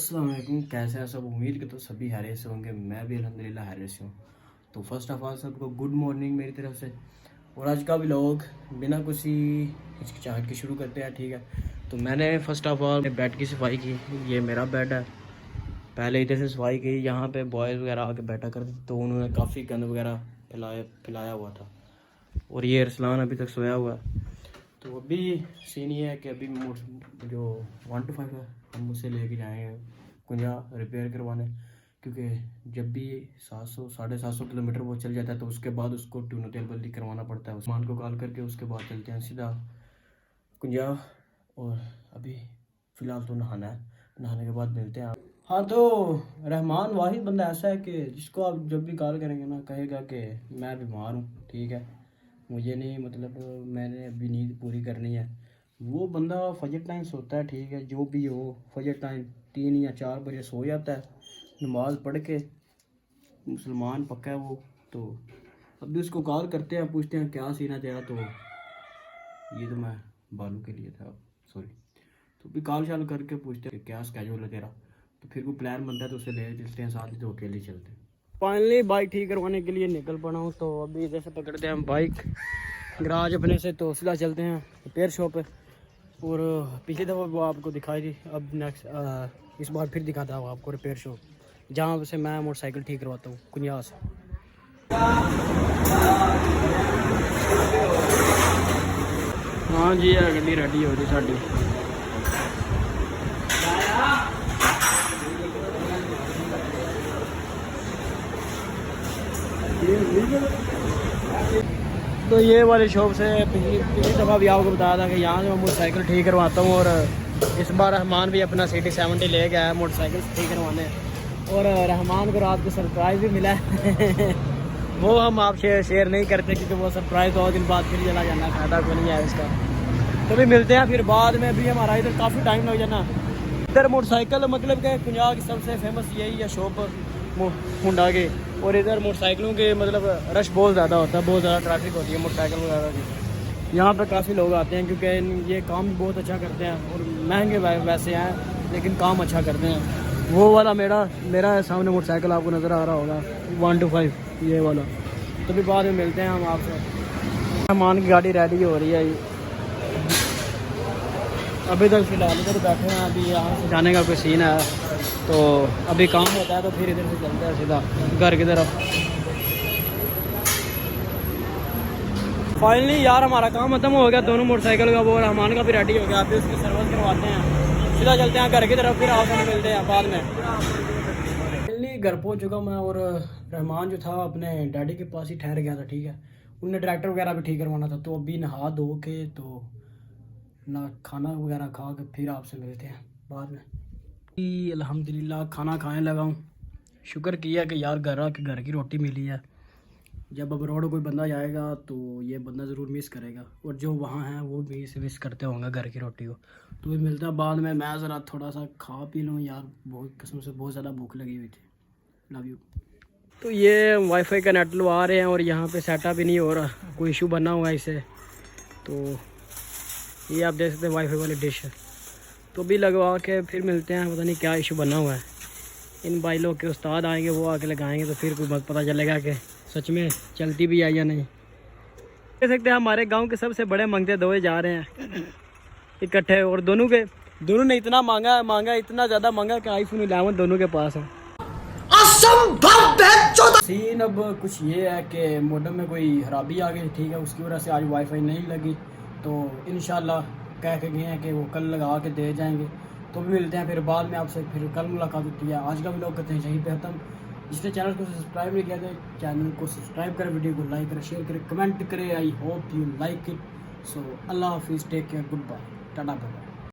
अस्सलाम वालेकुम। कैसे हैं सब? उम्मीद के तो सभी हैरियत से होंगे। मैं भी अल्हम्दुलिल्लाह हैरियत से हूँ। तो फर्स्ट ऑफ ऑल सबको गुड मॉर्निंग मेरी तरफ से। और आज का व्लॉग बिना किसी हिचकिचाहट के शुरू करते हैं, ठीक है। तो मैंने फर्स्ट ऑफ ऑल बेड की सफाई की। ये मेरा बेड है। पहले इधर से सफाई की। यहाँ पे बॉयज़ वगैरह आके बैठा करते तो उन्होंने काफ़ी गंद वगैरह फैलाया हुआ था। और ये अरसलान अभी तक सोया हुआ है। तो अभी सीन ये है कि अभी जो 1 to 5 है हम उसे लेके जाएंगे कुंजा रिपेयर करवाने, क्योंकि जब भी 700 750 किलोमीटर वो चल जाता है तो उसके बाद उसको ट्यूनो तेल बदली करवाना पड़ता है। उस्मान को कॉल करके उसके बाद चलते हैं सीधा कुंजा। और अभी फ़िलहाल तो नहाना है, नहाने के बाद मिलते हैं। हाँ, तो रहमान वाहिद बंदा ऐसा है कि जिसको आप जब भी कॉल करेंगे ना कहेगा कि मैं बीमार हूँ, ठीक है, मुझे नहीं, मतलब मैंने अभी नींद पूरी करनी है। वो बंदा फजर टाइम सोता है, ठीक है, जो भी हो फजर टाइम 3 या 4 बजे सो जाता है नमाज पढ़ के। मुसलमान पक्का है वो। तो अभी उसको कॉल करते हैं, पूछते हैं क्या सीना तेरा। तो ये तो मैं बालू के लिए था, सॉरी। तो भी कॉल शाल करके पूछते हैं क्या स्केड्यूल है तेरा। तो फिर वो प्लान बनता है तो उसे ले चलते हैं साथ ही, तो अकेले चलते हैं। फाइनली बाइक ठीक करवाने के लिए निकल पड़ा हूँ। तो अभी इधर से पकड़ते हैं हम बाइक गराज अपने से, तो सीधा चलते हैं रिपेयर शॉप पे। और पिछली दफ़ा वो आपको दिखाई थी, अब नेक्स्ट इस बार फिर दिखाता हूँ आपको रिपेयर शॉप, जहाँ से मैं मोटरसाइकिल ठीक करवाता हूँ कुंजा से। हाँ जी, है गड्डी रेडी हो रही साड़ी। तो ये वाली शॉप से पिछली दफ़ा भी आपको बताया था कि यहाँ से मैं मोटरसाइकिल ठीक करवाता हूँ। और इस बार रहमान भी अपना CT70 ले गया है मोटरसाइकिल ठीक करवाने। और रहमान को रात को सरप्राइज़ भी मिला है वो हम आप शेयर नहीं करते, क्योंकि वो सरप्राइज़ 2 दिन बाद फिर चला जाना, फ़ायदा कोई नहीं है इसका। तो भी मिलते हैं फिर बाद में। भी हमारा इधर काफ़ी टाइम लग जाना। इधर मोटरसाइकिल मतलब कि पंजाब की सबसे फेमस यही है शॉप होंडा के। और इधर मोटरसाइकिलों के मतलब रश बहुत ज़्यादा होता है, बहुत ज़्यादा ट्रैफिक होती है मोटरसाइकिल वगैरह की। यहाँ पर काफ़ी लोग आते हैं क्योंकि ये काम बहुत अच्छा करते हैं। और महंगे वैसे हैं लेकिन काम अच्छा करते हैं। वो वाला मेरा सामने मोटरसाइकिल आपको नज़र आ रहा होगा 1 to 5 ये वाला। तो भी बाद में मिलते हैं हम आपसे। सामान की गाड़ी रेडी हो रही है अभी तक फ़िलहाल इधर बैठे हैं। अभी यहाँ से जाने का कोई सीन है तो अभी काम होता है तो फिर इधर से चलते हैं सीधा घर की तरफ। फाइनली यार हमारा काम खत्म हो गया, दोनों मोटरसाइकिल का। वो रहमान का भी रेडी हो गया, अभी उसकी सर्विस करवाते हैं, सीधा चलते हैं घर की तरफ, फिर आपसे मिलते हैं बाद में। फाइनली घर पहुँच चुका मैं। और रहमान जो था अपने डैडी के पास ही ठहर गया था, ठीक है। उनने ट्रैक्टर वगैरह भी ठीक करवाना था। तो अभी नहा धो के तो ना खाना वगैरह खा के फिर आपसे मिलते हैं बाद में। अल्हम्दुलिल्लाह खाना खाने लगा हूँ। शुक्र किया कि यार घर की रोटी मिली है। जब अब रोड कोई बंदा जाएगा तो ये बंदा ज़रूर मिस करेगा, और जो वहाँ हैं वो भी इसे मिस करते होंगे घर की रोटी को। तो भी मिलता है बाद में। मैं ज़रा थोड़ा सा खा पी लूँ यार, बहुत कसम से बहुत ज़्यादा भूख लगी हुई थी। Love you. तो ये वाईफाई का नेट लगा रहे हैं और यहाँ पे सेटअप ही नहीं हो रहा, कोई इशू बना हुआ है इसे। तो ये आप देख सकते हैं वाईफाई वाली डिश है। तो भी लगवा के फिर मिलते हैं, पता नहीं क्या इशू बना हुआ है। इन भाई लोग के उस्ताद आएंगे, वो आके लगाएंगे तो फिर कोई पता चलेगा कि सच में चलती भी है या नहीं। देख सकते हैं हमारे गांव के सबसे बड़े मंगते धोए जा रहे हैं इकट्ठे। और दोनों ने इतना मांगा इतना ज़्यादा मांगा कि iPhone 11 दोनों के पास है। सीन अब कुछ ये है कि मॉडेम में कोई खराबी आ गई, ठीक है, उसकी वजह से आज वाईफाई नहीं लगी। तो इंशाल्लाह कह के गए हैं कि वो कल लगा के दे जाएंगे। तो भी मिलते हैं फिर बाद में आपसे, फिर कल मुलाकात होती है। आज का व्लॉग करते हैं यहीं पे खत्म। जिसने चैनल को सब्सक्राइब नहीं किया तो चैनल को सब्सक्राइब करें, वीडियो को लाइक करें, शेयर करें, कमेंट करें। I hope you like it. So अल्लाह हाफिज़, take care, good bye, tata bye.